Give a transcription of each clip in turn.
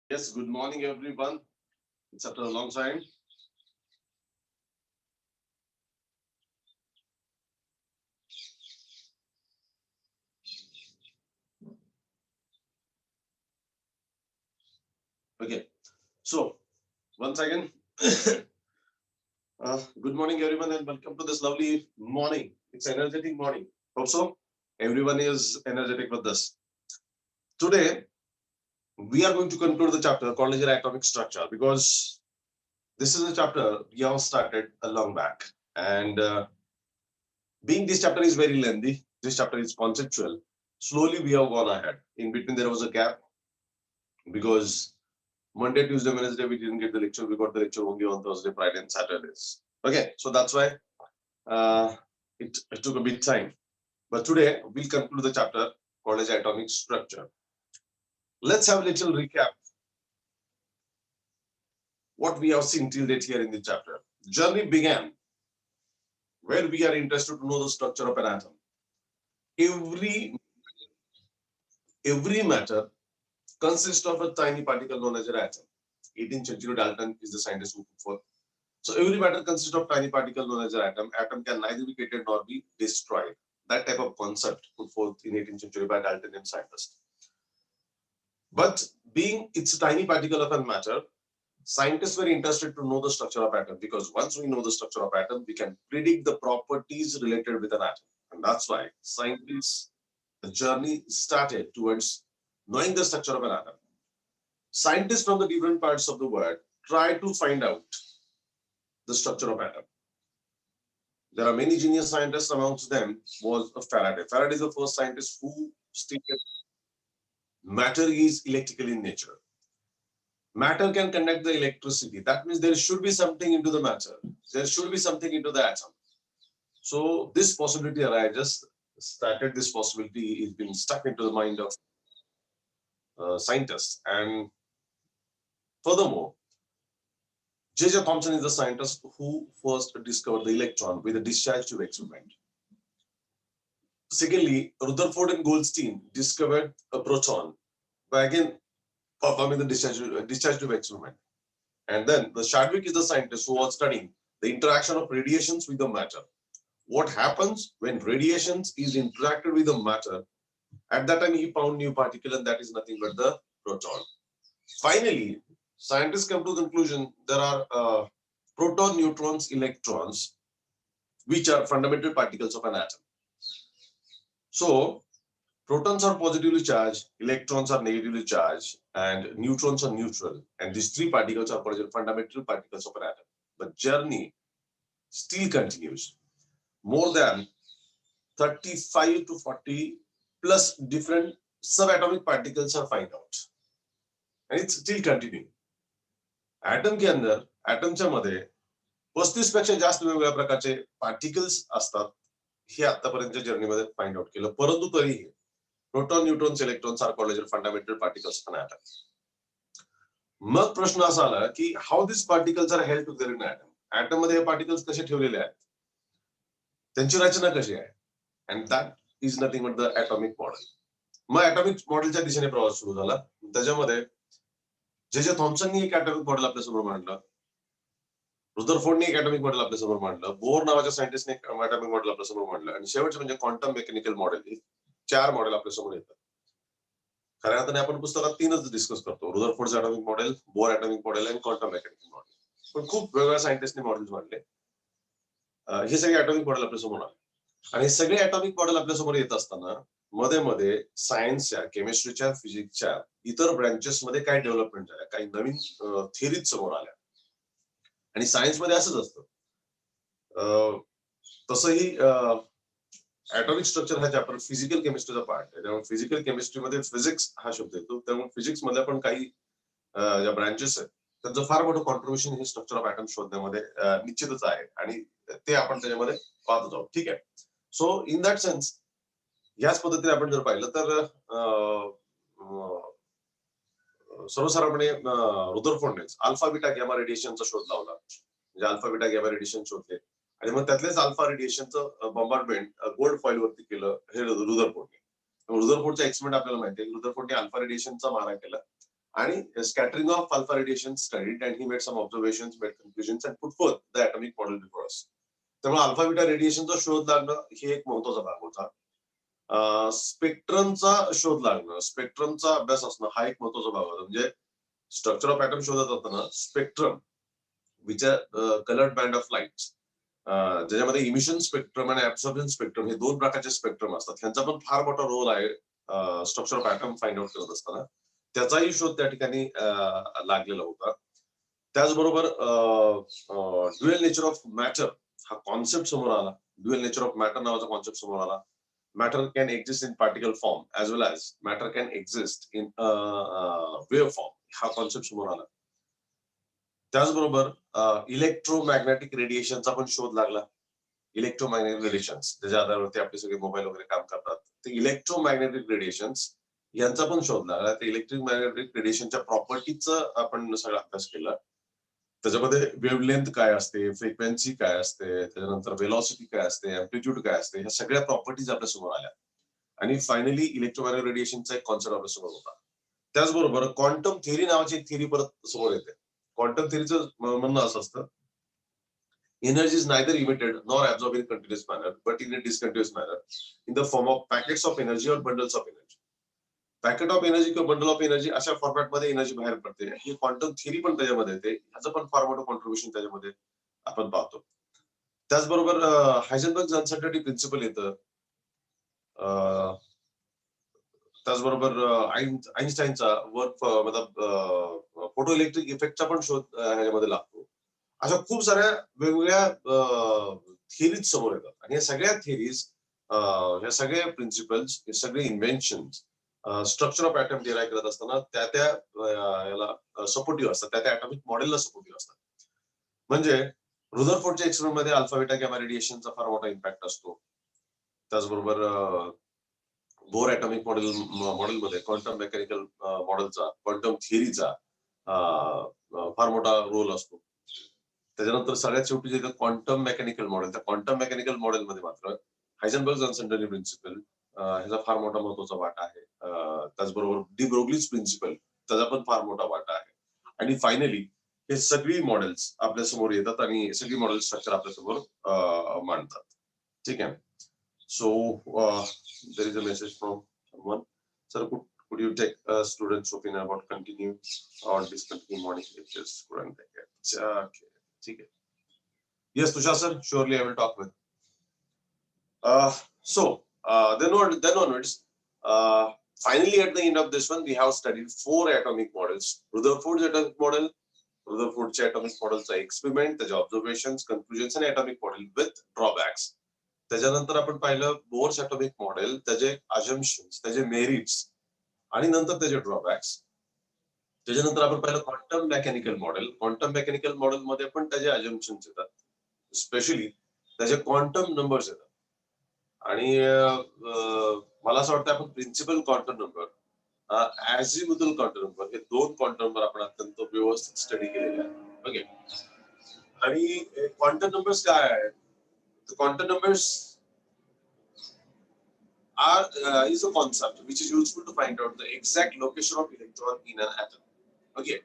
Yes, good morning, everyone. It's after a long time. Okay, so once again, good morning, everyone, and welcome to this lovely morning. It's an energetic morning. Hope so. Everyone is energetic with this. Today, we are going to conclude the chapter called as atomic structure because this is a chapter we have started a long back. And being this chapter is very lengthy, this chapter is conceptual. Slowly, we have gone ahead. In between, there was a gap because Monday, Tuesday, Wednesday, we didn't get the lecture. We got the lecture only on Thursday, Friday, and Saturdays. Okay, so that's why it took a bit time. But today, we'll conclude the chapter called as atomic structure. Let's have a little recap what we have seen till date here in the chapter. Journey began where we are interested to know the structure of an atom. Every matter consists of a tiny particle known as an atom. 18th century Dalton is the scientist who put forth. So every matter consists of tiny particle known as an atom. Atom can neither be created nor be destroyed. That type of concept put forth in 18th century by Dalton and scientists. But being it's a tiny particle of a matter, scientists were interested to know the structure of atom because once we know the structure of atom, we can predict the properties related with an atom. And that's why scientists, the journey started towards knowing the structure of an atom. Scientists from the different parts of the world try to find out the structure of atom. There are many genius scientists. Amongst them was Faraday. Faraday is the first scientist who stated matter is electrical in nature. Matter can conduct the electricity. That means there should be something into the matter. There should be something into the atom. So this possibility arises. Started this possibility is being stuck into the mind of scientists. And furthermore, J.J. Thomson is the scientist who first discovered the electron with a discharge tube experiment. Secondly, Rutherford and Goldstein discovered a proton by again performing the discharge tube experiment. And then the Chadwick is the scientist who was studying the interaction of radiations with the matter. What happens when radiations is interacted with the matter? At that time, he found new particle, and that is nothing but the proton. Finally, scientists come to the conclusion there are proton, neutrons, electrons, which are fundamental particles of an atom. So, protons are positively charged, electrons are negatively charged, and neutrons are neutral. And these three particles are fundamental particles of an atom. The journey still continues. More than 35 to 40 plus different subatomic particles are found out. And it's still continuing. Atom के अंदर ॲटमच्या मध्ये 35 पेक्षा जास्त वेगवेगळ्या प्रकारचे particles असतात हे आतापर्यंतच्या जर्नीमध्ये find out केलं परंतु तरीही proton neutrons electrons are called as fundamental particles of an atom मग प्रश्न असा आला की how this particles are held together in atom atom मध्ये हे पार्टिकल्स कसे ठेवलेले आहेत त्यांची रचना कशी आहे and that is nothing but the atomic model mug atomic मॉडेलच्या दिशेने प्रवास सुरू झाला त्याच्यामध्ये जे थॉम्सननी एक ॲटॉमिक मॉडेल आपल्यासमोर मांडलं रुदरफोर्डने एक ॲटॉमिक मॉडेल आपल्यासमोर मांडलं बोर नावाच्या सायंटिस्टने एक ॲटॉमिक मॉडेल आपल्यासमोर मांडलं आणि शेवटचं म्हणजे क्वांटम मेकॅनिकल मॉडेल हे 4 मॉडेल आपल्यासमोर येतात खऱ्या अर्थाने आपण पुस्तकात 3च डिस्कस करतो रुदरफोर्डचं atomic model Bohr atomic model आणि क्वांटम मेकॅनिकल मॉडेल पण खूप वेगवेगळ्या सायंटिस्टने मॉडेल्स मांडले हे सगळे ॲटॉमिक मॉडेल आपल्यासमोर आले आणि हे सगळे ॲटॉमिक मॉडेल आपल्यासमोर येत असताना मध्ये मध्ये सायन्सच्या केमिस्ट्रीच्या फिजिक्सच्या इतर ब्रँचेस मध्ये काय डेव्हलपमेंट झाल्या काही नवीन थिअरीज समोर आल्या आणि सायन्स मध्ये असंच असतं तसंही ॲटॉमिक स्ट्रक्चर हा चॅप्टर फिजिकल केमिस्ट्रीचा पार्ट आहे त्यामुळे फिजिकल केमिस्ट्रीमध्ये फिजिक्स हा शब्द येतो त्यामुळे फिजिक्स मधल्या पण काही ज्या ब्रँचेस आहेत त्यांचं फार मोठं कॉन्ट्रीब्युशन हे स्ट्रक्चर ऑफ ॲटम शोधण्यामध्ये निश्चितच आहे आणि ते आपण त्याच्यामध्ये पाहतो आहोत ठीक आहे सो इन दॅट सेन्स याच पद्धतीने आपण जर पाहिलं तर सर्वसाधारणपणे रुदरफोर्डनेच अल्फा बीटा गॅमा रेडिएशनचा शोध लावला म्हणजे अल्फा बीटा गॅमा रेडिएशन शोधले आणि मग त्यातलेच अल्फा रेडिएशनचं बॉम्बार्डमेंट गोल्ड फॉइल वरती केलं हे रुदरफोर्डने रुदरफोर्डचा एक्सपेरिमेंट आपल्याला माहिती आहे रुदरफोर्डने अल्फा रेडिएशनचा मारा केला आणि scattering of alpha radiation studied and he made some observations, made conclusions and put forth the atomic model before us. त्यामुळे अल्फा बीटा रेडिएशनचा शोध लागणं हे एक महत्वाचा भाग होता. स्पेक्ट्रमचा शोध लागणं, स्पेक्ट्रमचा अभ्यास असणं हा एक महत्वाचा भाग होता. म्हणजे स्ट्रक्चर ऑफ ॲटम शोधत असताना spectrum which are coloured band of light, ज्याच्यामध्ये इमिशन स्पेक्ट्रम आणि ऍब्सॉर्प्शन स्पेक्ट्रम हे दोन प्रकारचे स्पेक्ट्रम असतात. त्यांचा पण फार मोठा रोल आहे structure of atom find out करत असताना. त्याचाही शोध त्या ठिकाणी लागलेला होता. त्याचबरोबर ड्युअल नेचर ऑफ मॅटर हा कॉन्सेप्ट समोर आला. ड्युअल नेचर ऑफ मॅटर नावाचा कॉन्सेप्ट समोर आला. Matter can exist in particle form as well as matter can exist in wave form हा कॉन्सेप्ट समोर आला. त्याचबरोबर इलेक्ट्रोमॅग्नेटिक रेडिएशनचा पण शोध लागला. इलेक्ट्रोमॅग्नेटिक रेडिएशन्स त्याच्या आधारावरती आपले सगळे मोबाईल वगैरे काम करतात. ते इलेक्ट्रोमॅग्नेटिक रेडिएशन्स यांचा पण शोध लागला. ते इलेक्ट्रोमॅग्नेटिक रेडिएशनच्या प्रॉपर्टीचा आपण सगळा अभ्यास केला. त्याच्यामध्ये वेव्हलेंथ काय असते, फ्रिक्वेन्सी काय असते, त्याच्यानंतर वेलॉसिटी काय असते, अँप्लिट्यूड काय असते, ह्या सगळ्या प्रॉपर्टीज आपल्या समोर आल्या. आणि फायनली इलेक्ट्रोमॅग्नेटिक रेडिएशनचा एक कॉन्सेप्ट आपल्या समोर होता. त्याचबरोबर क्वांटम थिअरी नावाची एक थिअरी परत समोर येते. क्वांटम थिअरीचं म्हणणं असं असतं, energy is neither emitted nor absorb in continuous manner but in a discontinuous manner in the form of packets of energy or bundles of energy. Packet of energy किंवा bundle of energy अशा फॉर्मॅटमध्ये energy बाहेर पडते. ही quantum theory पण त्याच्यामध्ये येते. ह्याचं पण फार मोठं कॉन्ट्रीब्युशन त्याच्यामध्ये आपण पाहतो. त्याचबरोबर हायझेनबर्ग अनसर्टनिटी प्रिन्सिपल येतं. त्याचबरोबर आईन्स्टाईनचा वर्क मतलब फोटो इलेक्ट्रिक इफेक्टचा पण शोध ह्याच्यामध्ये लागतो. अशा खूप साऱ्या वेगवेगळ्या थिअरीज समोर येतात. आणि या सगळ्या थिअरीज, ह्या सगळ्या प्रिन्सिपल्स, हे सगळे inventions structure of atom derive करत असताना त्या याला सपोर्टिव्ह असतात, त्या ॲटॉमिक मॉडेलला सपोर्टिव्ह असतात. म्हणजे रुदरफोर्डच्या एक्सपेरिमेंट मध्ये अल्फा बीटा गॅमा रेडिएशनचा फार मोठा इम्पॅक्ट असतो. त्याचबरोबर बोर ॲटॉमिक मॉडेलमध्ये क्वांटम मेकॅनिकल मॉडेलचा, क्वांटम थिअरीचा फार मोठा रोल असतो. त्याच्यानंतर सगळ्यात शेवटी जे क्वांटम मेकॅनिकल मॉडेल, त्या क्वांटम मेकॅनिकल मॉडेलमध्ये मात्र हायझेनबर्ग अनसर्टनिटी प्रिन्सिपल ह्याचा फार मोठा महत्वाचा वाटा आहे. त्याचबरोबर डी ब्रोग्लीज प्रिन्सिपल त्याचा पण फार मोठा वाटा आहे. आणि फायनली हे सगळी मॉडेल्स आपल्या समोर येतात आणि सगळी मॉडेल स्ट्रक्चर आपल्या समोर मांडतात. ठीक आहे. सो there is a message from someone. Sir, could you take students' opinion about continue or discontinue morning lectures? Couldn't take it. Okay. Okay. Yes, Tushar sir, surely I will talk with. So then onwards, finally at the end of this one, we have studied 4 atomic models. Rutherford's atomic model, Rutherford's atomic model's experiment, the observations, conclusions, and atomic model with drawbacks. त्याच्यानंतर आपण पाहिलं bourse atomic model, त्याचे अजम्पशन्स, त्याचे merits आणि नंतर त्याचे drawbacks. त्याच्यानंतर आपण पाहिलं quantum mechanical model. Quantum mechanical model मध्ये पण त्याचे अजम्पशन्स येतात, स्पेशली त्याचे क्वांटम नंबर्स येतात. आणि मला असं वाटतं आपण principal quantum number, azimuthal quantum number, हे 2 क्वांटम नंबर आपण अत्यंत व्यवस्थित स्टडी केलेले आहेत. ओके. आणि क्वांटम नंबर्स काय आहेत? The quantum numbers is a concept which is useful to find out the exact location of electron in an atom. Okay.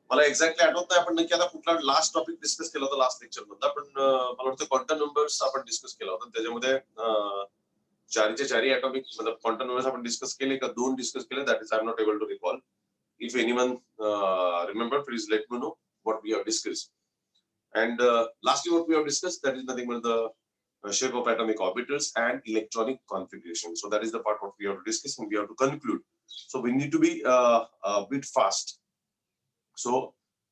मला एक्झॅक्टली आठवत नाही आपण नक्की आता कुठला लास्ट टॉपिक डिस्कस केला होता लास्ट लेक्चर मध्ये. पण मला वाटतं क्वांटम नंबर्स आपण डिस्कस केला होता. त्याच्यामध्ये 4चे 4 ॲटॉमिक मतलब क्वांटम नंबर्स आपण डिस्कस केले का 2 डिस्कस केले? That is I am not able to recall. If anyone remember, please let me know what we have discussed. And lastly, what we have discussed, that is nothing but the shape of atomic orbitals and electronic configuration. So that is the part what we have to discuss and we have to conclude. So we need to be a bit fast. So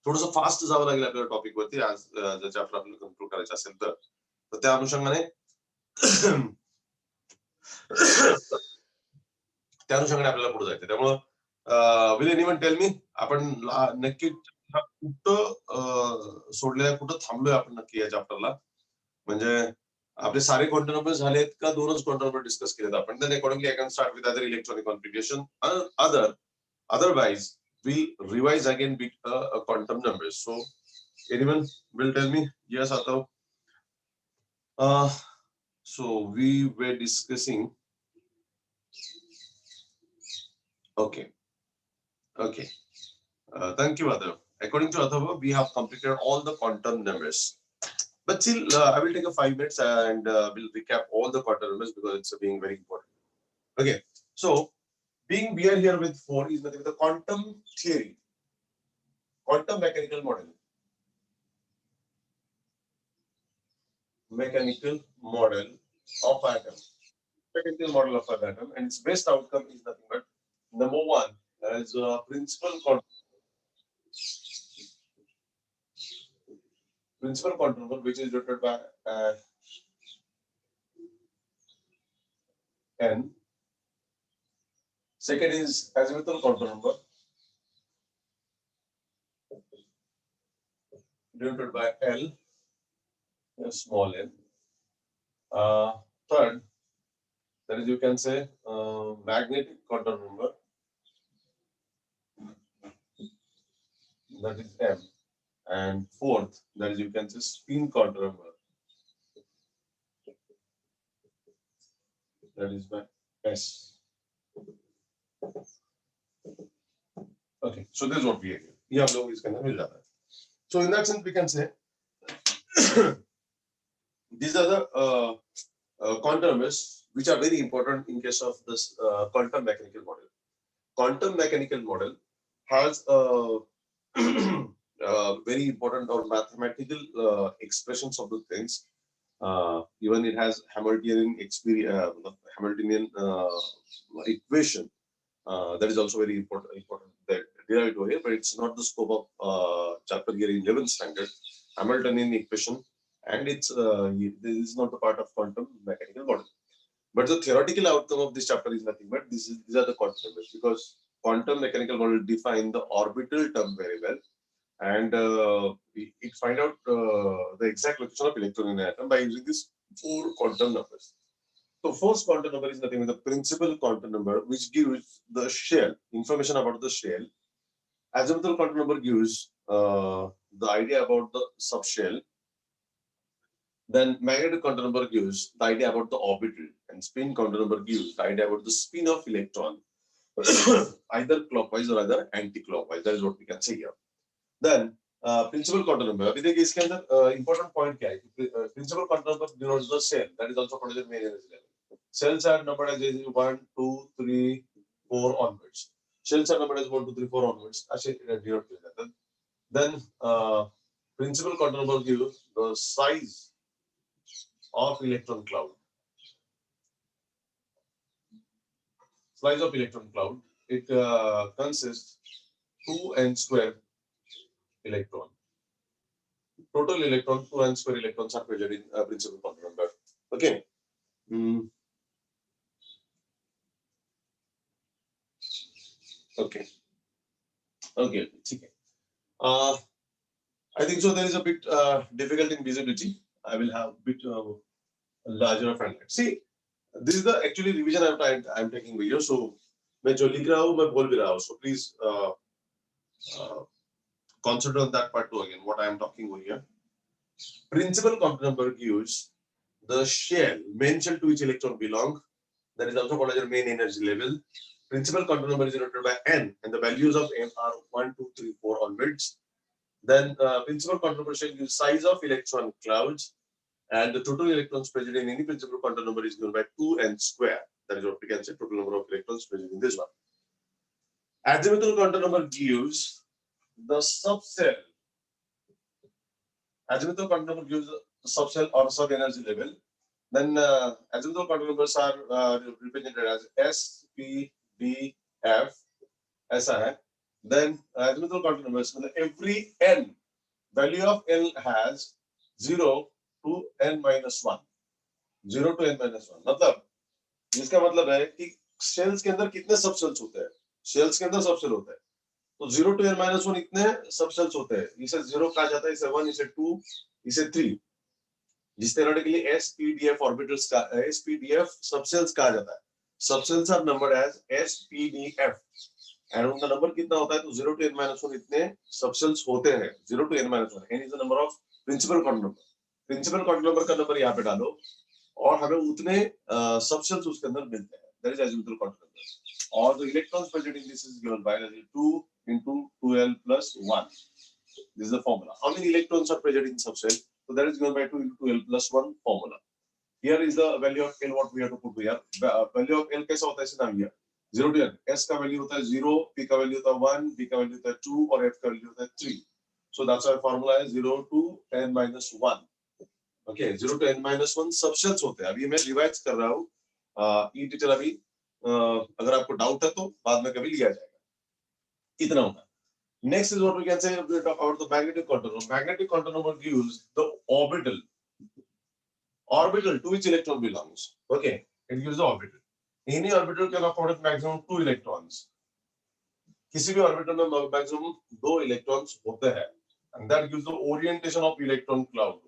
थोडंसं fast जावं लागेल आपल्याला topic वरती आज, जर chapter आपल्याला conclude करायचं असेल तर. त्या अनुषंगाने आपल्याला पुढे जायचं. त्यामुळं विल एनीवन टेल मी, आपण नक्की कुठं सोडलेलं, कुठं थांबलोय आपण नक्की या चॅप्टरला? म्हणजे आपले सारे क्वांटम नंबर झालेत का 2च क्वांटम नंबर डिस्कस केलेत आपण? Then accordingly I can start with other electronic configuration. Otherwise we revise again with quantum numbers. So anyone will tell me? Yes, आता so we were discussing. Okay. Okay. Thank you, Adhav. According to Adhav, we have completed all the quantum numbers. But still, I will take a 5 minutes and we'll recap all the quantum numbers because it's being very important. Okay. So, being we are here with 4 is nothing but the quantum theory, quantum mechanical model. Mechanical model of atom. Mechanical model of an atom, and its best outcome is nothing but number one as a principal quantum number, which is denoted by n. Second is azimuthal quantum number, denoted by L, small n. Third, that is you can say magnetic quantum number, that is M. And fourth, that is you can say spin quantum number, that is by S. Okay, so this is what we are here. ये आप लोग इसके अंदर मिल जाता है. So in that sense, we can say these are the quantum numbers which are very important in case of this quantum mechanical model. Quantum mechanical model has a very important or mathematical expressions of the things. Even it has Hamiltonian Hamiltonian equation. That is also very important that derived over here, but it's not the scope of chapter here in 11th standard. Hamiltonian equation, and it's this is not the part of quantum mechanical model. But the theoretical outcome of this chapter is nothing but these are the quantum numbers, because quantum mechanical model define the orbital term very well, and it find out the exact location of electron in an atom by using these 4 quantum numbers. So first quantum number is nothing but the principal quantum number, which gives the shell information about the shell. Azimuthal quantum number gives the idea about the subshell. Then magnetic quantum number gives the idea about the orbital, and spin quantum number gives the idea about the spin of electron, either clockwise or either anti-clockwise. That is what we can say here. Then principal quantum number. अभी देखिए इसके अंदर important point क्या है? Principal quantum number denotes the cell. That is also called as the main energy level. Cells are numbered as 1, 2, 3, 4 onwards. Shells are numbered as 1, 2, 3, 4 onwards. Then principal quantum number gives the size of electron cloud. Size of electron cloud. It consists 2n square electron. Total electron, 2n square electrons are present in principal quantum number. Okay. Okay. Okay. I think so. There is a bit difficult in visibility. I will have a bit larger of an. See, this is the actually revision I'm taking video. So, मैं जो लिख रहा हूँ मैं बोल भी रहा हूँ. So please consider on that part too again. What I am talking over here. Principal quantum number gives the shell, main shell to which electron belong. That is also called as your main energy level. Principal quantum number is denoted by n, and the values of n are 1, 2, 3, 4 onwards. Then principal quantum number shell gives size of electron clouds, and the total electrons present in any principal quantum number is given by 2n square. That is what we can say, total number of electrons present in this one. Azimuthal quantum number gives the subcell. Azimuthal quantum number gives the subcell or sub energy level. Then azimuthal quantum numbers are represented as S, P, B, F, SI. Then azimuthal quantum numbers, every n, value of L has 0 to n minus 1. 0 to n minus 1. मतलब जिसका मतलब है कि shells के अंदर कितने subcells होते हैं? शेल्स के अंदर सबसेल होता है. तो 0 to n minus 1 इतने सबसेल्स होते हैं. इसे 0 कहा जाता है, इसे 1, इसे 2, इसे 3. जिस theoretically SPDF orbitals का SPDF subcells कहा जाता है. Subcells are numbered as SPDF. And उनका नंबर कितना होता है? तो 0 to n minus 1 इतने subcells होते हैं. 0 to n minus 1. N is the number of principal quantum number. Principal quantum number का नंबर यहाँ पे डालो और हमें उतने subcells उसके अंदर मिलते हैं. That is azimuthal quantum number. Or the electrons present in this is given by 2 into 2l plus 1. This is the formula. How many electrons are present in subshell? So that is given by 2 into 2l plus 1 formula. Here is the value of L, what we have to put here. Value of L कैसा होता है इसे नाम here. 0 to N. S का value होता है 0, P का value होता है 1, D का value होता है 2 और F का value होता है 3. So that's our formula is 0 to N minus 1. Okay, 0 to N minus 1 subshells होते हैं. अभी मैं रिवाइज कर रहा हूँ. टीचर अभी अगर आपको डाउट है तो बाद में कभी लिया जाएगा. इतना होगा. Next is what we can say about the magnetic contour. Magnetic contour number gives the orbital. Orbital to which electron belongs. Okay, it gives the orbital. Any orbital can accommodate maximum 2 electrons. किसी भी orbital में maximum 2 electrons होते हैं. And that gives the orientation of electron cloud.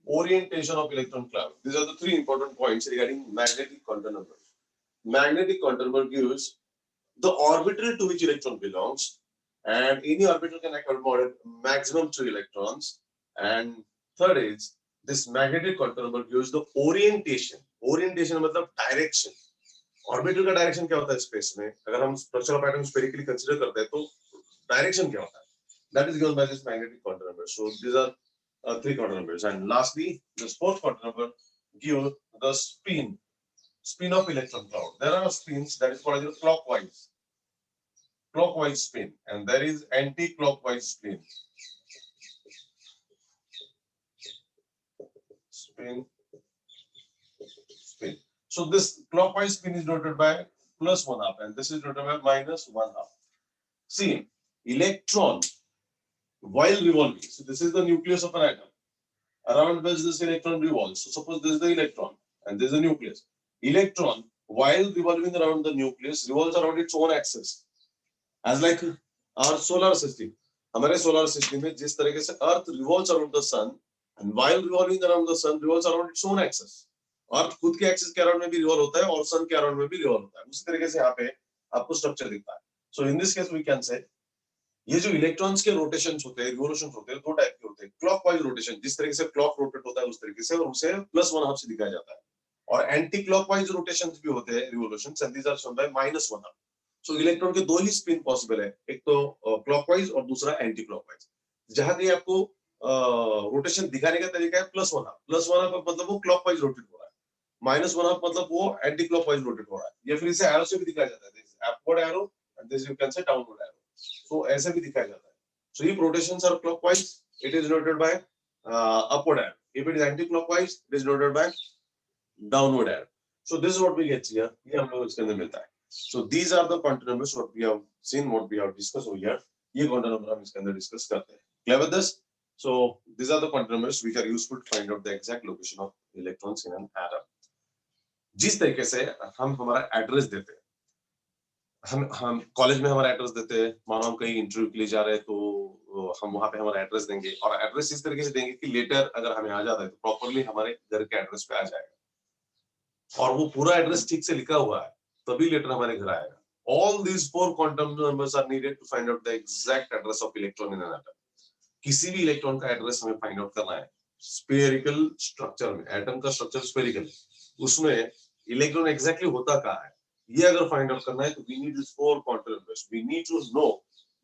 Orientation of electron cloud. These are the 3 important points regarding magnetic contour number. Magnetic contour number gives the orbital to which electron belongs, and any orbital can accommodate maximum 2 electrons. And third is this magnetic contour number gives the orientation. Orientation मतलब direction. Orbital का direction क्या होता है space में? अगर हम structure of atom spherically consider करते हैं तो direction क्या होता है? That is given by this magnetic contour number. So these are 3 contour numbers. And lastly, this 4th contour number gives the spin of electron cloud. There are spins that is called as clockwise spin, and there is anti-clockwise spin. Spin. So this clockwise spin is denoted by plus 1/2, and this is denoted by minus 1/2. See, electron while revolving. So this is the nucleus of an atom. Around which this electron revolves. So suppose this is the electron, and this is the nucleus. Electron, while revolving around the nucleus, revolves around its own axis. As like our solar system. हमारे solar system में जिस तरीके से Earth revolves around the sun, and while revolving around the sun, revolves around its own axis. Earth खुद के axis के around में भी revolve होता है और sun के around में भी revolve होता है. उसी तरीके से यहाँ पे आपको structure दिखता है. So in this case we can say ये जो इलेक्ट्रॉन्स के रोटेशंस होते हैं, रिवोल्यूशंस होते हैं, 2 टाइप के होते हैं. क्लॉकवाइज रोटेशन, जिस तरीके से क्लॉक रोटेट होता है उस तरीके से, और उसे प्लस 1/2 से दिखाया जाता है. और एंटी क्लॉकवाइज रोटेशंस भी होते हैं, revolutions, and these are shown by minus 1/2. So electron के 2 ही स्पिन पॉसिबल है, एक तो क्लॉकवाइज और दूसरा एंटी क्लॉकवाइज. जहां कहीं आपको रोटेशन दिखाने का तरीका है प्लस 1/2. प्लस 1/2 मतलब वो क्लॉकवाइज रोटेट हो रहा है, माइनस 1/2 मतलब वो एंटी क्लॉकवाइज रोटेट हो रहा है. या फिर इसे एरो से भी दिखाया जाता है, this upward arrow and this you can say downward arrow. So ऐसे भी दिखाया जाता है. So if rotations are clockwise, it is denoted by upward arrow. If it is anti-clockwise, it is denoted by downward arrow. So this is what we get here. ये हम लोग इसके अंदर मिलता है. So these are the quantum numbers what we have seen, what we have discussed over here. ये quantum number हम इसके अंदर discuss करते हैं. Clear with this? So these are the quantum numbers which are useful to find out the exact location of electrons in an atom. जिस तरीके से हम हमारा एड्रेस देते हैं, हम कॉलेज में हमारा एड्रेस देते हैं. मानो हम कहीं इंटरव्यू के लिए जा रहे हैं तो हम वहां पे हमारा एड्रेस देंगे, और एड्रेस इस तरीके से देंगे कि लेटर अगर हमें आ जाता है तो प्रॉपर्ली हमारे घर के एड्रेस पे आ जाएगा, और वो पूरा एड्रेस ठीक से लिखा हुआ है तभी लेटर हमारे घर आएगा. All these 4 quantum numbers are needed to find out the exact address of electron in an atom. किसी भी इलेक्ट्रॉन का एड्रेस हमें फाइंड आउट करना है स्फेरिकल स्ट्रक्चर में. एटम का स्ट्रक्चर स्फेरिकल है, उसमें इलेक्ट्रॉन एग्जैक्टली होता कहाँ है, ये अगर फाइंड आउट करना है तो we need this 4 quantum numbers. We need to know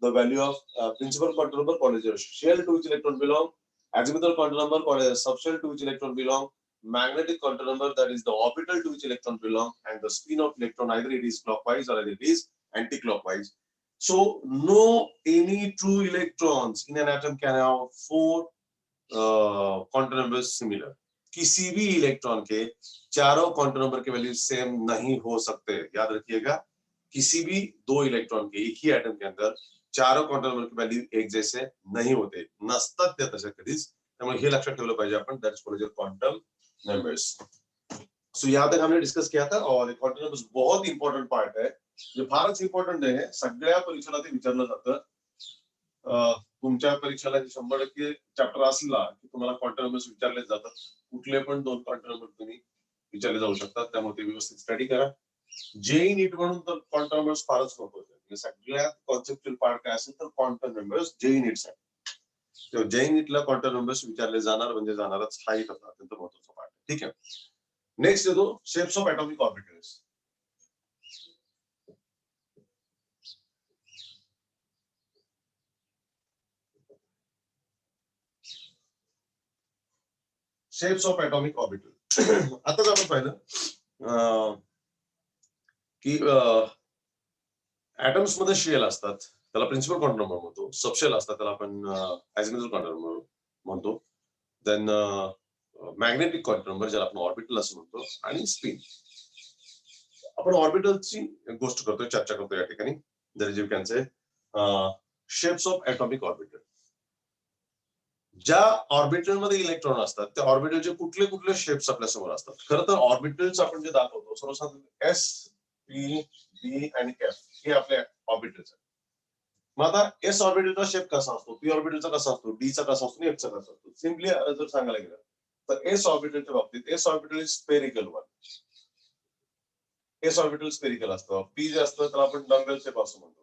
the value of principal quantum number called as shell to which electron belong, azimuthal quantum number called as subshell to which electron belong, magnetic quantum number that is the orbital to which electron belong, and the spin of electron either it is clockwise or either it is anti-clockwise. So no any true electrons in an atom can have 4 quantum numbers similar. किसी भी electron के चारों quantum number के value same नहीं हो सकते. याद रखिएगा, किसी भी 2 इलेक्ट्रॉन के एक ही एटम के अंदर चारों क्वांटम नंबर के वैल्यू एक जैसे नाही होते. नसतात ते तसे कधीच. त्यामुळे हे लक्षात ठेवलं पाहिजे आपण. That's called as quantum numbers. So यहाँ तक हमने डिस्कस किया था, और क्वांटम नंबर्स बहुत इंपॉर्टंट पार्ट है, जो फारच इंपॉर्टंट आहे. सगळ्या परीक्षेला ते विचारलं जातं. तुमच्या परीक्षेला 100% चॅप्टर असला की तुम्हाला क्वांटम नंबर्स विचारले जातात. कुठले पण 2 क्वांटम नंबर तुम्ही विचारले जाऊ शकतात, त्यामुळे ते व्यवस्थित स्टडी करा. जेई नीट म्हणून तर क्वांटम नंबर्स फारच महत्त्वाचे आहेत. सगळ्यात कॉन्सेप्च्युअल पार्ट काय असेल तर क्वांटम नंबर्स जेई नीट साठी. तर जेई नीटला क्वांटम नंबर्स विचारले जाणार म्हणजे जाणारच, हा एक अत्यंत महत्त्वाचा पार्ट. ठीक आहे. नेक्स्ट येतो shapes of atomic orbitals. Shapes of atomic orbital. आताच आपण पाहिलं की ऍटम्स मध्ये शेल असतात, त्याला प्रिन्सिपल क्वांटम नंबर म्हणतो. सबशेल असतात, त्याला आपण ॲझिम्युथल क्वांटम नंबर म्हणतो. देन मॅग्नेटिक क्वांटम नंबर, ज्याला आपण ऑर्बिटल असं म्हणतो, आणि स्पिन. आपण ऑर्बिटलची गोष्ट करतोय, चर्चा करतोय या ठिकाणी. There is you can say shapes of atomic orbital. ज्या ऑर्बिटल मध्ये इलेक्ट्रॉन असतात त्या ऑर्बिटलचे कुठले कुठले शेप्स आपल्या समोर असतात. खरं तर ऑर्बिटल्स आपण जे दाखवतो सर्वसाधारण एस, पी, बी आणि एफ हे आपले ऑर्बिटल्स आहेत. मग आता एस ऑर्बिटलचा शेप कसा असतो, पी ऑर्बिटलचा कसा असतो, डी चा कसा असतो, एफ चा कसा असतो. सिम्पली जर सांगायला गेलं तर एस ऑर्बिटलच्या बाबतीत S orbital is spherical one. S orbital spherical असतं. पी जे असतं त्याला आपण डंबेल शेप असं म्हणतो.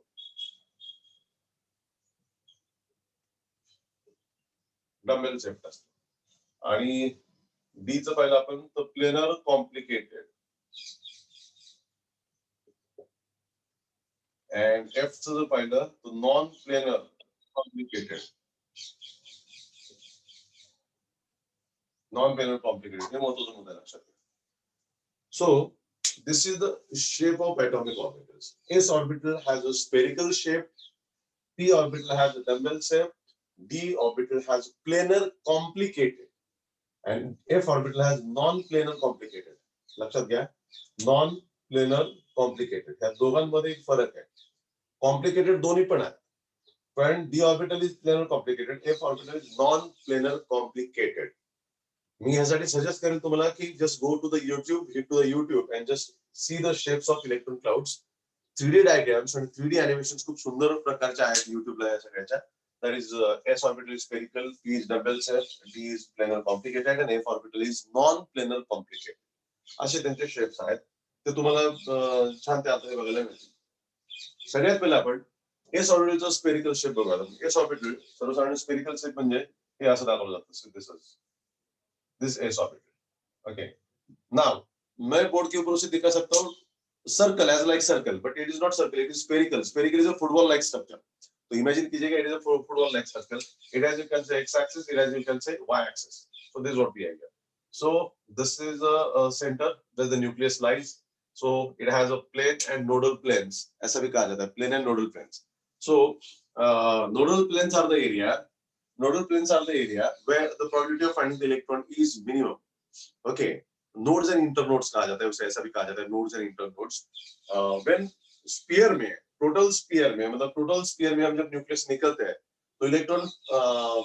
डंबेल शेप असतं. आणि डी चं पाहिलं आपण तर प्लेनर कॉम्प्लिकेटेड. अँड एफ चं जर पाहिलं तर non planar complicated. Non planar complicated हे महत्वाचं मुद्दा लक्षात घ्या. सो this is the shape of atomic orbitals. S orbital has a spherical shape, P orbital has a dumbbell shape, D orbital has planar complicated, and F orbital has non-planar complicated. लक्षात घ्या, non-planar complicated. ह्या दोघांमध्ये एक फरक आहे. Complicated दोन्ही पण आहेत, पण D orbital is planar complicated, F orbital is non-planar complicated. मी ह्यासाठी सजेस्ट करेल तुम्हाला की just go to the YouTube, hit to the YouTube and just see the shapes of electron clouds. 3D diagrams आणि 3D animation खूप सुंदर प्रकारच्या आहेत युट्यूबला या सगळ्याच्या. That is s orbital is spherical, p is double shape, d is planar complicated आणि f orbital is non planar complicated. असे त्यांचे शेप्स आहेत, ते तुम्हाला छान त्या अर्थाने बघायला मिळतील. सगळ्यात पहिला आपण एस ऑर्बिटलचा स्पेरिकल शेप बघूया. एस ऑर्बिटल सर्वसाधारण स्पेरिकल शेप म्हणजे हे असं दाखवलं जातं. This S orbital. Okay. Now, मैं बोर्ड के ऊपर उसे दिखा सकता हूँ circle as like circle, but it is not circle. It is spherical. Spherical is a football-like structure. So imagine कीजिएगा, it is a football-like structure. It has, you can say, x-axis. It has, you can say, y-axis. So this is what we have here. So this is a center where the nucleus lies. So it has a plane and nodal planes. ऐसा भी कहा जाता है, plane and nodal planes. So nodal planes are the area. Nodal planes are the area where the probability of finding the electron is minimum. Okay. Nodes and internodes कहा जाता है, उसे ऐसा भी कहा जाता है, nodes and internodes. When sphere में, total sphere में, मतलब total sphere में हम जब न्यूक्लियस निकलते हैं तो इलेक्ट्रॉन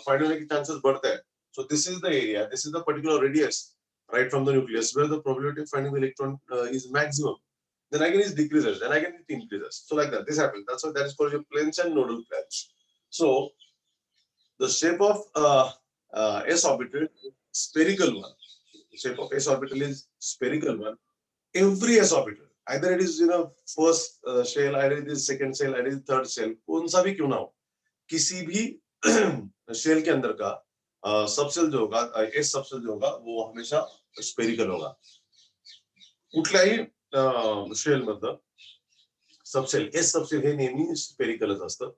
फाइंड होने के चांसेस बढ़ते हैं. So this is the area, this is the particular radius right from the nucleus where the probability of finding the electron is maximum. Then again it decreases, then again it increases. So like that, this happens. That's why that is called your planes and nodal planes. So the shape of s orbital spherical one. The shape of s orbital is spherical one. Every s orbital, either it is first shell, either it is second shell, either it is third shell, कौन सा भी क्यों ना हो, किसी भी shell के अंदर का सबसेल जो होगा, एस सबसेल जो होगा वो हमेशा स्पेरिकल होगा. कुठल्याही शेल मधलं सबसेल, एस सबसेल हे नेहमी स्पेरिकलच असतं.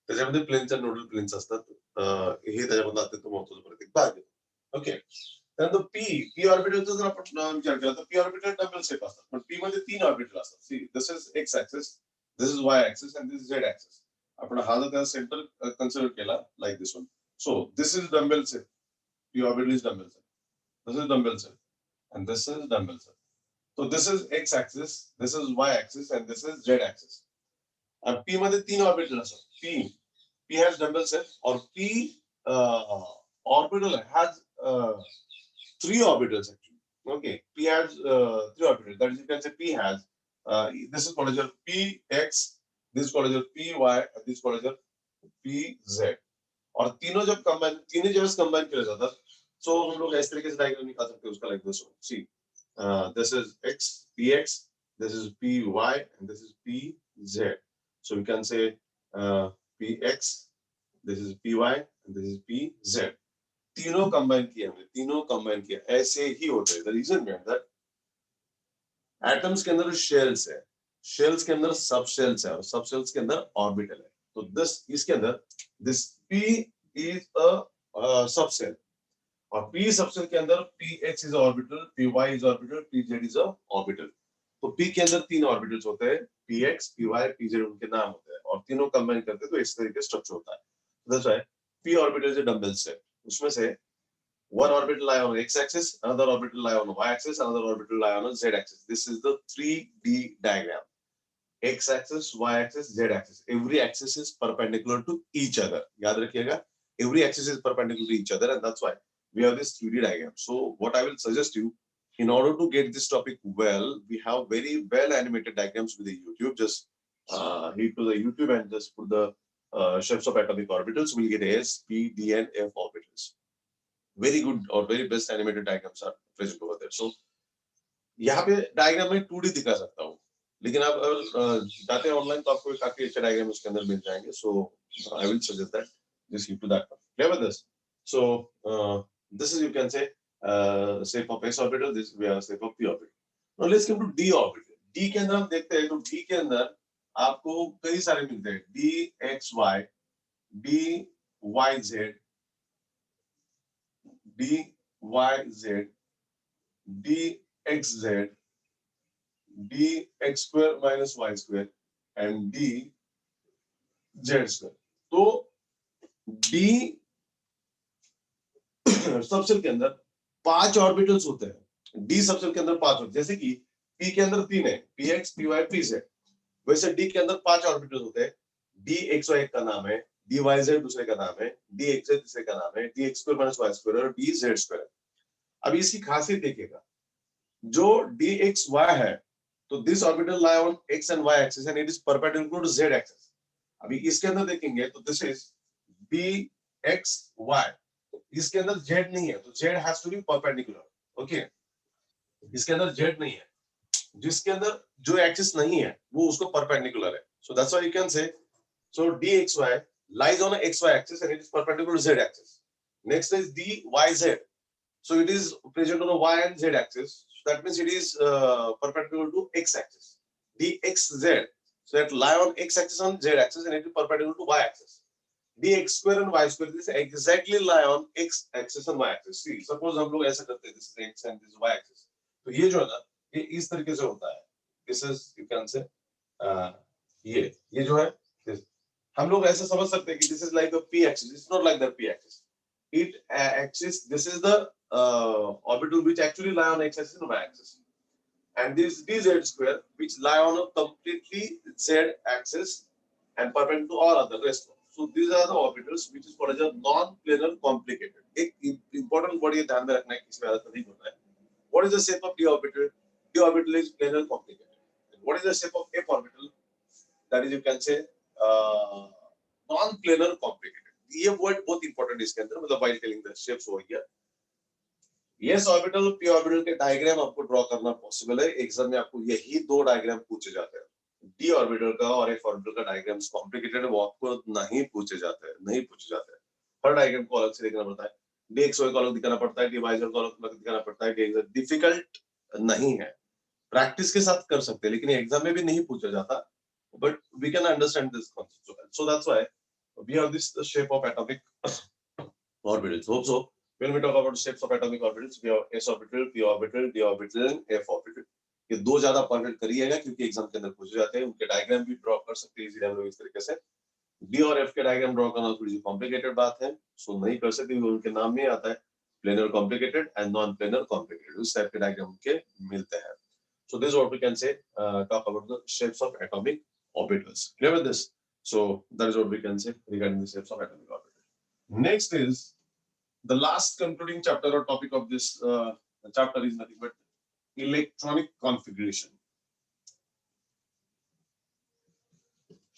त्याच्यामध्ये प्लेन्स आणि नोडल प्लेन्स असतात. हे त्याच्यामध्ये अत्यंत महत्त्वाचा प्रत्येक भाग आहे. ओके. त्यानंतर पी ऑर्बिटलचा जर आपण विचार केला तर पी ऑर्बिटल डबल शेप असतात, पण पी मध्ये 3 ऑर्बिटल असतात. See this is x axis, this is why axis and this is Z axis. आपण हा जर त्याचा सेंटर कन्सिडर केला like this one, so this is dumbbell shape. P orbital is dumbbell shape, this is dumbbell shape and this is dumbbell shape. So this is x axis, this is why axis and this is Z axis. आणि P मध्ये 3 orbital असतात. P has dumbbell shape, or P orbital has 3 orbitals actually. Okay, P has 3 orbitals. That is, you can say P has this is called as your Px, this is called as your Py, and this is called as your Pz. और तीनों जब combine, तीनों जब combine किए जाता है, so हम लोग इस तरीके से डायग्राम निकाल सकते हैं उसका, like this one. See, this is x, Px, this is Py, and this is Pz. So we can say Px, this is Py, and this is Pz. तीनों कंबाइन किया हमने, तीनों कंबाइन किया, ऐसे ही होते हैं. The reason behind that, atoms के अंदर शेल्स है, शेल्स के अंदर सब शेल्स है, और सब शेल्स के अंदर ऑर्बिटल है. तो दिस इसके अंदर this P is a subshell, और p सबसेल के अंदर px is orbital, py is orbital, pz is orbital. तो p के अंदर 3 ऑर्बिटल्स होते हैं, px, py, pz उनके नाम होते हैं और तीनों कंबाइन करते हैं तो इस तरीके स्ट्रक्चर होता है। That's why p orbital is a dumbbell set. उसमें से one orbital lie on x axis, another orbital lie on y axis, another orbital lie on a z axis. This is the 3D diagram. X axis, y axis, z axis. Every axis is perpendicular to each other. याद रखिएगा, every axis is perpendicular to each other, and that's why we have this 3D diagram. So what I will suggest you, in order to get this topic well, we have very well animated diagrams with the YouTube. Just hit to the YouTube and just put the shapes of atomic orbitals. We'll get S, P, D, and F orbitals. Very good or very best animated diagrams are present over there. So यहाँ पे diagram में 2D दिखा सकता हूँ, लेकिन आप अगर जाते हैं ऑनलाइन तो आपको काफी अच्छे डायग्राम उसके अंदर मिल जाएंगे. So I will suggest that just keep to that one. Clear with this? So this is, you can say, shape of s orbital. This we have shape of p orbital. Now let's come to d orbital. d के अंदर हम देखते हैं तो d के अंदर आपको कई सारे मिलते हैं, d x y, d y z, d y z, d x z, d x square minus y square and d z square. तो d सबसेल के अंदर 5 ऑर्बिटल्स होते हैं. d सबसेल के अंदर 5 होते हैं, जैसे कि p के अंदर 3 है, px, py, pz. वैसे d के अंदर 5 ऑर्बिटल्स होते हैं. dxy एक का नाम है, dyz दूसरे का नाम है, dxz तीसरे का नाम है, dx square minus y square और dz square. अब इसकी खासियत देखिएगा, जो dxy है तो this orbital lie on x and y axis and it is perpendicular to z axis. अभी इसके अंदर देखेंगे तो this is dxy, इसके अंदर z नहीं है तो z has to be perpendicular. Okay, इसके अंदर z नहीं है, जिसके अंदर जो एक्सिस नहीं है वो उसको परपेंडिकुलर है. So that's why you can say, so dxy lies on a xy axis and it is perpendicular to z axis. Next is dyz, so it is present on a y and z axis. So that means it is perpendicular to x axis. dxz, so that lie on x axis and z axis and it is perpendicular to y axis. dx square and y square, this exactly lie on x axis and y axis. See, suppose हम लोग ऐसा करते हैं, this is x and this is y axis, तो ये जो है ना ये इस तरीके से होता है. This is, you can say, ये जो है this, हम लोग ऐसे समझ सकते हैं कि this is like a p axis. It's not like the p axis. It axis, this is the orbital which actually lie on x axis and y axis, and this dz square which lie on a completely z axis and perpendicular to all other rest. So these are the orbitals which is called as a non-planar complicated. एक important word ये ध्यान में रखना है, किसी में नहीं होता है. What is the shape of d orbital? D orbital is planar complicated. What is the shape of f orbital? That is, you can say, non-planar complicated. ये word बहुत important है इसके अंदर, मतलब while telling the shapes over here. Yes orbital, p orbital के diagram आपको draw करना possible है. एग्जाम में आपको यही दो डायग्राम पूछे जाते हैं. d ऑर्बिटल का और f ऑर्बिटल का डायग्राम्स कॉम्प्लिकेटेड है, वो आपको नहीं पूछे जाते हैं. हर डायग्राम को अलग से देखना पड़ता है, dxy को अलग दिखाना पड़ता है, dyz को अलग दिखाना पड़ता है. dx डिफिकल्ट नहीं है, प्रैक्टिस के साथ कर सकते हैं, लेकिन एग्जाम में भी नहीं पूछा जाता. But we can understand this concept. So that's why we have this shape of atomic orbitals. Hope so when we talk about shapes of atomic orbitals, we have s orbital, p orbital, d orbital and f orbital. ये दो ज्यादा perfect करिएगा क्योंकि exam के अंदर पूछे जाते हैं. उनके डायग्राम भी ड्रॉ कर सकते हैं इजीली हम लोग इस तरीके से. d और f के डायग्राम ड्रॉ करना थोड़ी सी कॉम्प्लिकेटेड बात है, सो नहीं कर सकते. उनके नाम में आता है planar complicated and non planar complicated, उस टाइप के डायग्राम के मिलते हैं. So this is what we can say, talk about the shapes of atomic orbitals. Clear with this? So that is what we can say regarding the shapes of atomic orbitals. Next is the last concluding chapter or topic of this chapter is nothing but electronic configuration.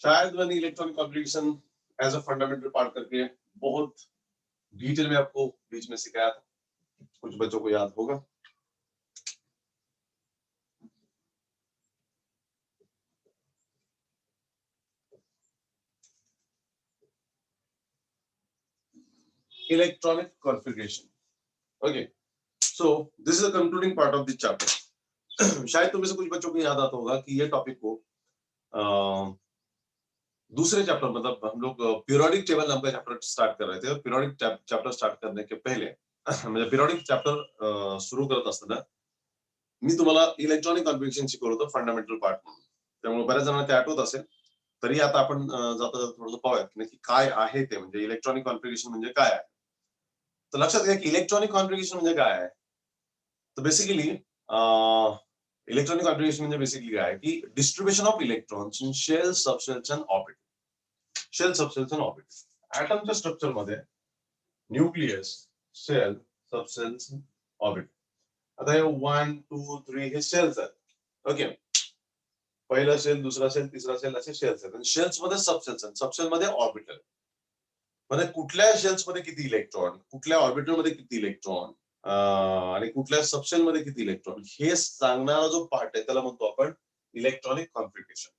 शायद मैंने electronic configuration as a fundamental part करके बहुत detail में आपको बीच में सिखाया था, कुछ बच्चों को याद होगा. Electronic configuration. Okay, so this is the concluding part of the chapter. शायद तुम्हें से कुछ बच्चों को याद आता होगा कि ये टॉपिक को दूसरे चैप्टर, मतलब हम लोग पीरियोडिक टेबल नाम का चैप्टर स्टार्ट कर रहे थे. पीरियोडिक चैप्टर स्टार्ट करने के पहले म्हणजे पिरियॉडिक चॅप्टर सुरू करत असताना मी तुम्हाला इलेक्ट्रॉनिक कॉन्फिगरेशन शिकवलं होतं फंडामेंटल पार्ट म्हणून. त्यामुळे बऱ्याच जणांना ते आठवत असेल. तरी आता आपण जाता जाता थोडंसं पाहूयात की काय आहे ते, म्हणजे इलेक्ट्रॉनिक कॉन्फिगरेशन म्हणजे काय आहे. तर लक्षात घ्या की इलेक्ट्रॉनिक कॉन्फिगरेशन म्हणजे काय आहे. तर बेसिकली इलेक्ट्रॉनिक कॉन्फिगरेशन म्हणजे बेसिकली काय आहे की distribution of electrons in shell, subshells and orbital. Shell, subshells and orbital. ऍटमच्या स्ट्रक्चर मध्ये न्यूक्लियस, शेल, सबशेल्स, ऑर्बिटल. आता हे 1, 2, 3 हे शेल्स आहेत. ओके, पहिला शेल, दुसरा शेल, तिसरा शेल असे शेल्स आहेत. आणि शेल्स मध्ये सबशेल्स आहेत, सबशेल मध्ये ऑर्बिटल. म्हणजे कुठल्या शेल्स मध्ये किती इलेक्ट्रॉन, कुठल्या ऑर्बिटल मध्ये किती इलेक्ट्रॉन आणि कुठल्या सबशेल मध्ये किती इलेक्ट्रॉन हे सांगणारा जो पार्ट आहे त्याला म्हणतो आपण electronic configuration.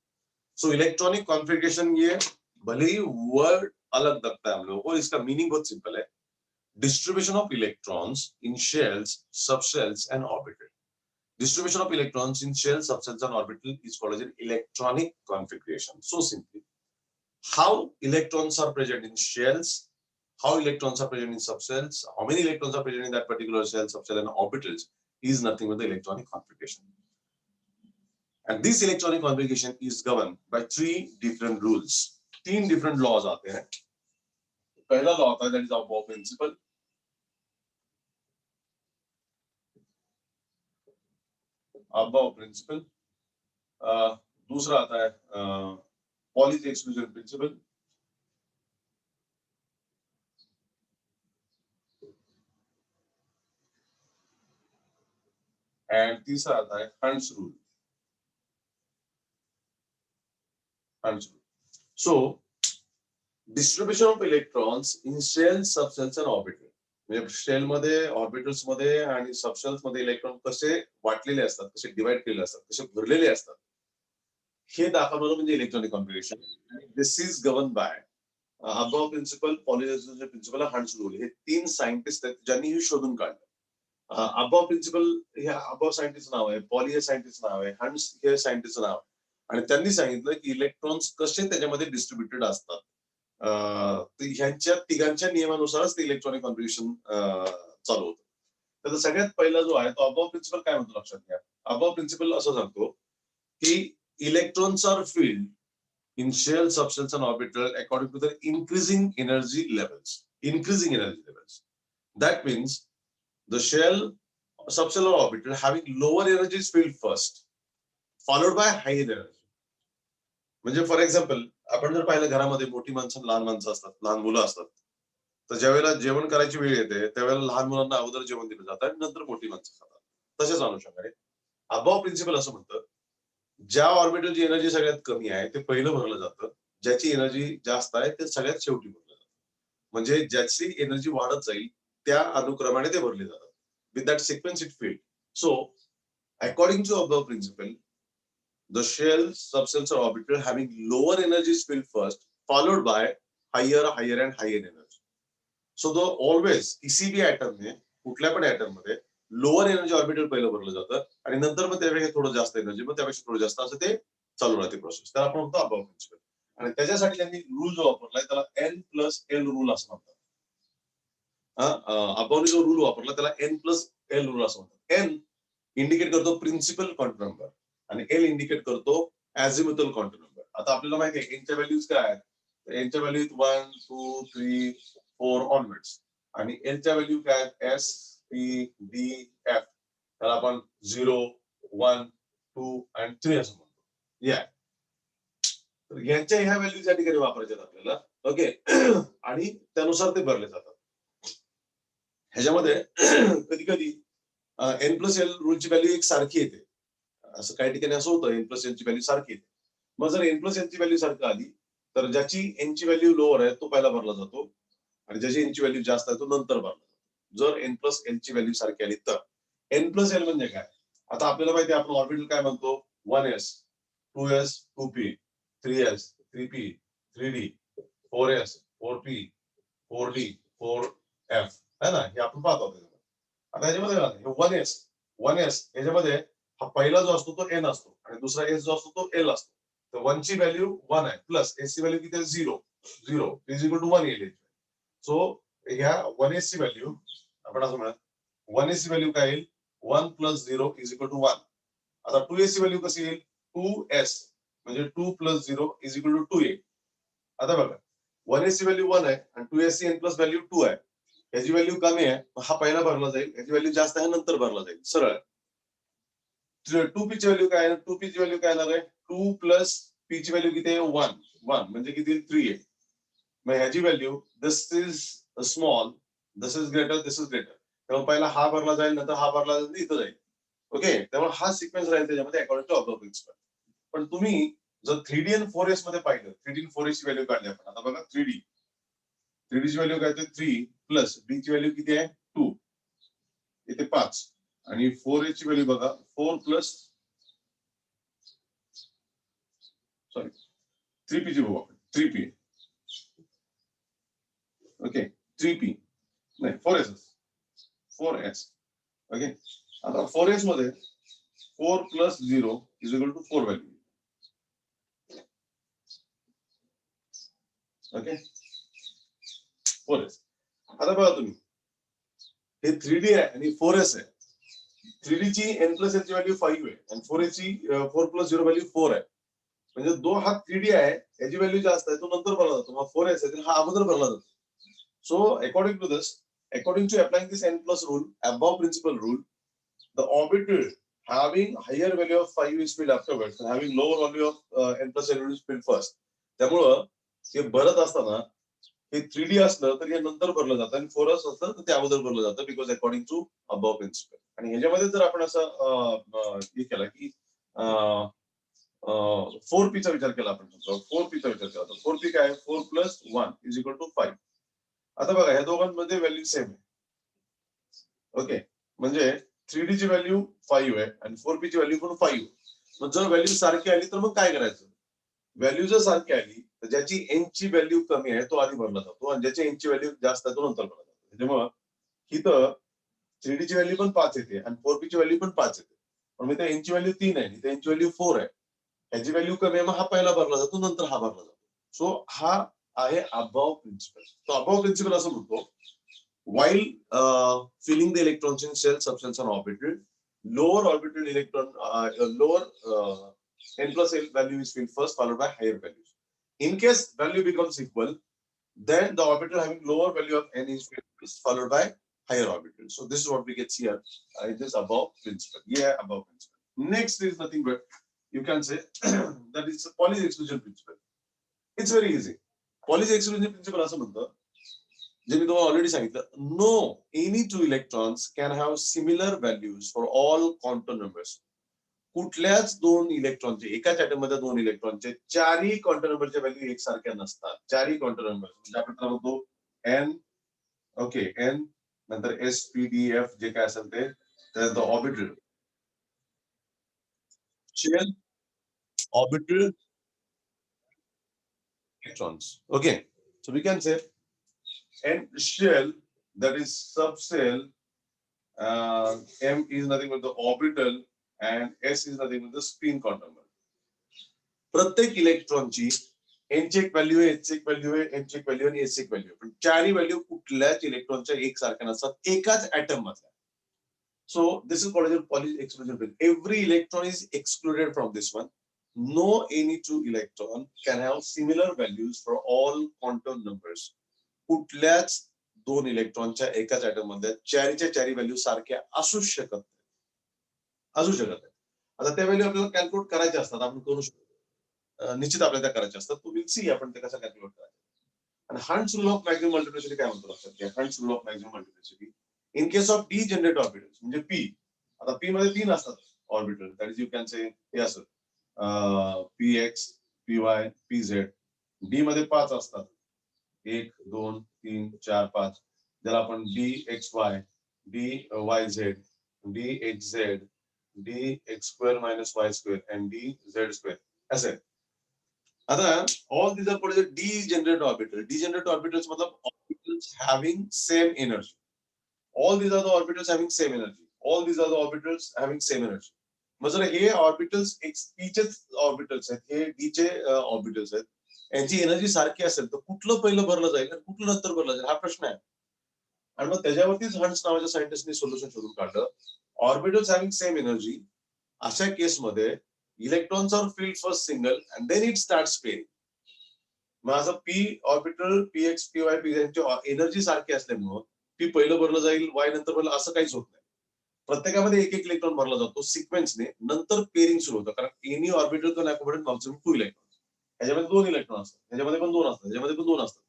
So electronic configuration ये भले ही वर्ड अलग लगता है हम लोगों को, इसका मीनिंग बहुत सिंपल है. Distribution of electrons in shells, subshells and orbital. Distribution of electrons in shell, subshell and orbital is called as an electronic configuration. So simply, how electrons are present in shells, how electrons are present in subshells, how many electrons are present in that particular shell, subshell and orbitals is nothing but the electronic configuration. And this electronic configuration is governed by 3 different rules. 3 different laws आते हैं. पहला law आता है that is Above principle. Above principle. दूसरा आता है Pauli's exclusion principle. And तीसरा आता है Hund's rule. Hund's rule. So distribution of electrons in shells, subshells and orbital. म्हणजे शेल मध्ये, ऑर्बिटल्स मध्ये आणि सबशेल्स मध्ये इलेक्ट्रॉन कसे वाटलेले असतात, कसे डिवाइड केलेले असतात, कसे भरलेले असतात हे दाखवणं म्हणजे electronic configuration. This is govern by Aufbau principle, Pauli's principle, Hund's rule. हे 3 सायंटिस्ट आहेत ज्यांनी हे शोधून काढलं. अबव प्रिन्सिपल हे अबव सायंटिस्ट नाव आहे, पॉली हे सायंटिस्ट नाव आहे, हंट्स हे सायंटिस्ट नाव आहे. आणि त्यांनी सांगितलं की इलेक्ट्रॉन्स कसे त्याच्यामध्ये डिस्ट्रीब्युटेड असतात. ह्यांच्या तिघांच्या नियमानुसारच ते इलेक्ट्रॉनिक कॉन्फिगरेशन चालू होतं. त्याचा सगळ्यात पहिला जो आहे तो अबव प्रिन्सिपल काय म्हणतो लक्षात घ्या. अबव प्रिन्सिपल असं सांगतो की electrons are filled in shell, subshells and orbital according to their increasing energy levels. Increasing energy levels. That means the shell, subshell or orbital having lower energy is filled first, followed by higher energy. म्हणजे for example आपण जर पाहिलं घरामध्ये मोठी माणसं, लहान माणसं असतात, लहान मुलं असतात. तर ज्यावेळेला जेवण करायची वेळ येते त्यावेळेला लहान मुलांना अगोदर जेवण दिलं जातं आणि नंतर मोठी माणसं खातात. तसेच अनुषंगाने अबव प्रिन्सिपल असं म्हणतं ज्या ऑर्बिटलची एनर्जी सगळ्यात कमी आहे ते पहिलं भरलं जातं, ज्याची एनर्जी जास्त आहे ते सगळ्यात शेवटी भरलं जातं. म्हणजे ज्याची एनर्जी वाढत जाईल त्या अनुक्रमाने ते भरले जातात. With that sequence it filled. So according to Aufbau principle the shell, subshells or orbital having lower energy is filled first, followed by higher and higher energy. So the always किसी भी atom में कुठल्या पण atom मध्ये lower energy orbital पहिलं भरलं जातं आणि नंतर मग त्यापेक्षा थोडं जास्त एनर्जी, मग त्यापेक्षा थोडं जास्त असं ते चालू राहते प्रोसेस. त्याला आपण म्हणतो अबव प्रिन्सिपल. आणि त्याच्यासाठी त्यांनी रूल जो वापरलाय त्याला N+L रूल असं म्हणतात. अबवने जो रूल वापरला त्याला N+L रूल असं म्हणतात. N इंडिकेट करतो प्रिन्सिपल क्वांटम नंबर आणि एल इंडिकेट करतो अझिमुथल क्वांटम नंबर. आता आपल्याला माहिती आहे एनच्या व्हॅल्यूज काय आहेत. एनच्या व्हॅल्यूज 1, 2, 3, 4 ऑनवर्ड्स आणि एलच्या व्हॅल्यू काय आहेत एस, पी, डी, एफ. त्याला आपण 0, 1, 2 आणि 3 असं म्हणतो. या तर यांच्या ह्या व्हॅल्यूज या ठिकाणी वापरायच्या आपल्याला. ओके आणि त्यानुसार ते भरले जातात. ह्याच्यामध्ये कधी कधी N+L रूलची व्हॅल्यू एक सारखी येते. असं काही ठिकाणी असं होतं N+L ची व्हॅल्यू सारखी येते. मग जर N+L ची व्हॅल्यू सारखी आली तर ज्याची N ची व्हॅल्यू लोअर आहे तो पहिला भरला जातो आणि ज्याची N ची व्हॅल्यू जास्त आहे तो नंतर भरला जातो. जर N+L ची व्हॅल्यू सारखी आली तर. N+L म्हणजे काय. आता आपल्याला माहिती आहे आपण ऑर्बिटल काय म्हणतो 1s, 2s, 2p, 3s, 3p, 3d, 4s, 4p, 4d, 4f है ना. हे आपण पाहतो. आता ह्याच्यामध्ये 1s याच्यामध्ये हा पहिला जो असतो तो N असतो आणि दुसरा S जो असतो तो L असतो. तर 1 ची व्हॅल्यू 1 आहे प्लस S ची व्हॅल्यू किती आहे 0 इज इक्वल टू 1 येईल. सो ह्या 1s ची व्हॅल्यू आपण असं म्हणा 1ac व्हॅल्यू काय येईल 1 + 0 = 1. आता 2ac व्हॅल्यू कशी येईल 2s म्हणजे 2 + 0 = 2a. आता बघा 1ac व्हॅल्यू 1 आहे आणि 2ac n प्लस व्हॅल्यू 2 आहे. याची व्हॅल्यू कमी आहे हा पहिला भरला जाईल, याची व्हॅल्यू जास्त आहे नंतर भरला जाईल. सरळ 2p ची व्हॅल्यू काय आहे 2p ची व्हॅल्यू काय येणार आहे 2 + p ची व्हॅल्यू किती आहे 1 1 म्हणजे किती 3 आहे. मग ह्याची value this is small this is greater this is greater. तेव्हा पहिला हा भरला जाईल नंतर हा भरला जाईल इथं जाईल. ओके त्यामुळे हा सिक्वेन्स राहील त्याच्यामध्ये अकॉर्डिंग टू ऑब्झर्व प्रिन्सिपल. पण तुम्ही जर 3D आणि 4S मध्ये पाहिलं 3D आणि 4S ची व्हॅल्यू काढली आपण. आता बघा 3D ची व्हॅल्यू काय ते 3 प्लस b ची व्हॅल्यू किती आहे 2 इथे 5 आणि 4s ची व्हॅल्यू बघा 4 प्लस सॉरी 3p ची बघू आपण 3p ओके 3p नाही 4s ओके. आता 4s मध्ये 4 + 0 = 4 व्हॅल्यू. Okay 4s. आता बघा तुम्ही हे 3D आहे आणि 4s आहे. 3D ची n + n ची व्हॅल्यू 5 आहे आणि 4s ची 4 + 0 व्हॅल्यू 4 आहे. म्हणजे हा 3D आहे याची व्हॅल्यू जास्त आहे तो नंतर भरला जातो. हा 4s आहे हा अगोदर भरला जातो. So according to this, according to applying this n plus rule, above principal rule, the orbital having higher value of 5 is filled afterwards and having lower value of n plus n is filled first. त्यामुळं हे भरत असताना हे 3D असलं तर हे नंतर भरलं जातं आणि 4s असलं तर ते अगोदर भरलं जातं because according to Aufbau principle. आणि ह्याच्यामध्ये जर आपण असं हे केला की 4p चा विचार केला आपण 4p चा विचार केला तर 4p काय आहे 4 + 1 = 5. आता बघा ह्या दोघांमध्ये व्हॅल्यू सेम आहे. ओके म्हणजे 3D ची व्हॅल्यू 5 आहे आणि 4p ची व्हॅल्यू पण 5. मग जर व्हॅल्यू सारखी आली तर मग काय करायचं व्हॅल्यू जर सारखी आली तर ज्याची n ची व्हॅल्यू कमी आहे तो आधी भरला जातो आणि ज्याची n ची व्हॅल्यू जास्त आहे तो नंतर भरला जातो. त्याच्यामुळे इथं 3D ची व्हॅल्यू पण 5 येते आणि 4p ची व्हॅल्यू पण 5 येते. पण इथे n ची व्हॅल्यू 3 आहे इथे n ची व्हॅल्यू 4 आहे. ह्याची व्हॅल्यू कमी आहे मग हा पहिला भरला जातो नंतर हा भरला जातो. सो हा आहे अबव प्रिन्सिपल. तो अबव प्रिन्सिपल असं म्हणतो while filling the electrons in shell substance and orbital lower orbital electron lower n plus l value is filled first followed by higher values. In case value becomes equal then the orbital having lower value of n is filled first followed by higher orbital. So this is what we get here in this above principle. Yeah, above principle. Next is nothing but you can say that is Pauli's exclusion principle. It's very easy. Pauli's exclusion principle असं म्हणतं जे मी तुम्हाला already सांगितलं no any two electrons can have similar values for all quantum numbers. कुठल्याच दोन इलेक्ट्रॉनचे एकाच atom मध्ये दोन इलेक्ट्रॉनचे चारही क्वांटम नंबरच्या व्हॅल्यू एकसारख्या नसतात. चारही क्वांटम नंबर म्हणजे आपण म्हणतो एन ओके एन नंतर एस पी डी एफ जे काय असेल ते त्यानंतर orbital shell orbital electrons. Okay, so we can say n shell that is subshell m is nothing but the orbital and s is nothing but the spin quantum number. प्रत्येक इलेक्ट्रॉनची n ची एक value आहे s ची एक value आहे n ची एक व्हॅल्यू आणि s ची एक व्हॅल्यू पण चारही व्हॅल्यू कुठल्याच इलेक्ट्रॉनच्या एकसारख्या नसतात एकाच ऍटम मधल्या. So this is called as Pauli's exclusion principle. Every electron is excluded from this one. No any two electron can have similar values for all quantum numbers. कुठल्याच दोन इलेक्ट्रॉनच्या एकाच ऍटम मध्ये चारीच्या चारी व्हॅल्यू सारख्या असू शकत नाही. आता त्या व्हॅल्यू आपल्याला कॅल्क्युलेट करायच्या असतात आपण करू शकतो निश्चित आपल्याला त्या करायच्या असतात. तुम्ही सी आपण ते कसं कॅल्क्युलेट करायचं. आणि Hund's rule of maximum multiplicity काय म्हणतो लक्षात Hund's rule of maximum multiplicity in case of degenerate orbitals म्हणजे पी. आता पी मध्ये 3 असतात orbital that is you can say हे असं p x p y p z. D मध्ये 5 असतात 1 2 3 4 5 ज्याला आपण d x y d y z d x z d x square minus y square and d z square असे. आता all these are called as degenerate orbital. Degenerate orbitals मतलब orbitals having same energy. All these are the orbitals having same energy. All these are the orbitals having same energy. मग जर हे orbitals पीचे orbitals आहेत हे डीचे orbitals आहेत. यांची energy सारखी असेल तर कुठलं पहिलं भरलं जाईल आणि कुठलं नंतर भरलं जाईल हा प्रश्न आहे. आणि मग त्याच्यावरतीच हंट्स नावाच्या सायंटिस्टनी सोल्युशन शोधून काढलं. ऑर्बिटल्स हॅव्हिंग सेम एनर्जी, अशा केसमध्ये electrons are filled first single and then it starts pairing. मग असं p orbital p x p y p energy सारखी असल्यामुळं पी पहिलं भरलं जाईल, वाय नंतर भरलं, असं काहीच होत नाही. प्रत्येकामध्ये एक एक इलेक्ट्रॉन भरला जातो सिक्वेन्सने, नंतर पेअरिंग सुरू होतं. कारण any orbital can accommodate maximum 2 electron. ह्याच्यामध्ये 2 इलेक्ट्रॉन असतात, ह्याच्यामध्ये पण 2 असतात, ह्याच्यामध्ये पण 2 असतात.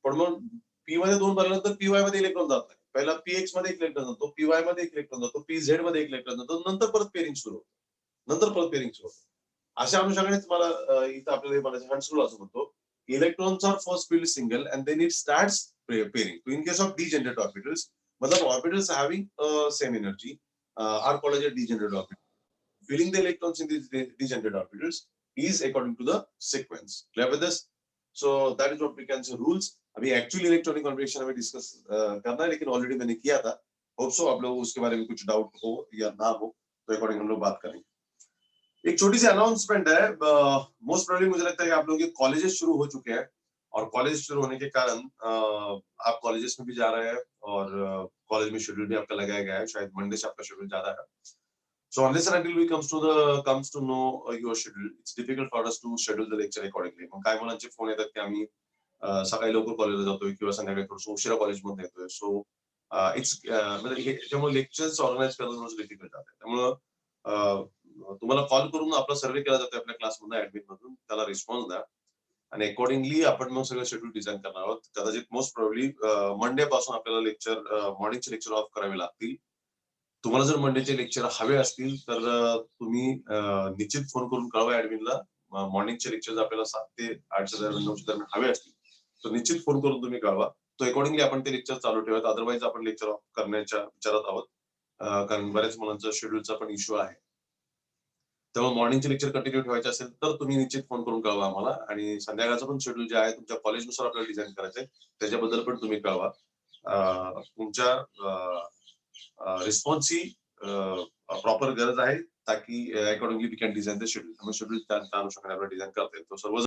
पण मग पी मध्ये 2 भरल्यानंतर पीवाय मध्ये इलेक्ट्रॉन जात नाही. पहिला पीएक्स मध्ये एक इलेक्ट्रॉन जातो, पीवाय मध्ये एक इलेक्ट्रॉन जातो, पीझेड मध्ये एक इलेक्ट्रॉन जातो, नंतर परत पेअरिंग सुरू होतं. नंतर परत पेअरिंग सुरू होतं. अशा अनुषंगानेच मला इथं आपल्याला हे म्हणायचं, हंट्स रूल असं म्हणतो, electrons are first filled single and then it starts pairing. In case of degenerate orbitals, मतलब orbitals having same energy are called as degenerate orbitals. Filling the electrons in these degenerate orbitals is according to the sequence. Clear with this? So that is what we can say rules. अभी actually electronic configuration में discuss करना है, लेकिन already मैंने किया था. Hope so आप लोग उसके बारे में कुछ डाउट हो या ना हो तो अकॉर्डिंग हम लोग बात करेंगे. एक छोटी सी अनाउंसमेंट है. मोस्ट प्रोबेबली मुझे लगता है कि आप लोगों के कॉलेजेस शुरू हो चुके हैं, और कॉलेज शुरू होने के कारण आप कॉलेजेस में भी जा रहे हैं, और कॉलेज में शेड्यूल भी आपका लगाया गया है. शायद मंडे से आपका शेड्यूल ज्यादा है. So unless and until we comes to know your schedule, it's difficult for us to schedule the lecture accordingly. मग काय मुलांचे फोन येतात की आम्ही सकाळी लवकर कॉलेजला जातोय किंवा संध्याकाळी थोडंसं उशिरा कॉलेजमध्ये येतोय. सो इट्स म्हणजे त्यामुळे लेक्चर्स ऑर्गनाईज करणं थोडंसं डिफिकल्ट जातं. त्यामुळं तुम्हाला कॉल करून आपला सर्व्हे केला जातो आपल्या क्लासमधून, ऍडमिन मधून, त्याला रिस्पॉन्स द्या आणि अकॉर्डिंगली आपण मग सगळं शेड्यूल डिझाईन करणार आहोत. कदाचित मोस्ट प्रोबेबली मंडे पासून आपल्याला लेक्चर, मॉर्निंगचे लेक्चर ऑफ करावे लागतील. तुम्हाला जर मंडेचे लेक्चर हवे असतील तर तुम्ही निश्चित फोन करून कळवा ऍडमिनला. मॉर्निंगचे लेक्चर आपल्याला 7 ते 8 दरम्यान 9 दरम्यान हवे असतील तर निश्चित फोन करून तुम्ही कळवा. तो अकॉर्डिंगली आपण ते लेक्चर चालू ठेवत. अदरवाईज आपण लेक्चर ऑफ करण्याच्या विचारात आहोत, कारण बऱ्याच मुलांचा शेड्यूलचा पण इश्यू आहे. त्यामुळे मॉर्निंगचे लेक्चर कंटिन्यू ठेवायचे असेल तर तुम्ही निश्चित फोन करून कळवा आम्हाला. आणि संध्याकाळचं पण शेड्यूल जे आहे तुमच्या कॉलेजनुसार आपल्याला डिझाईन करायचंय, त्याच्याबद्दल पण तुम्ही कळवा. तुमच्या रिस्पॉन्सची प्रॉपर गरज आहे, ताकि accordingly we can design the schedule. त्यामुळे शेड्यूल त्या अनुषंगाने आपल्याला डिझाईन करता येईल. तो सर्व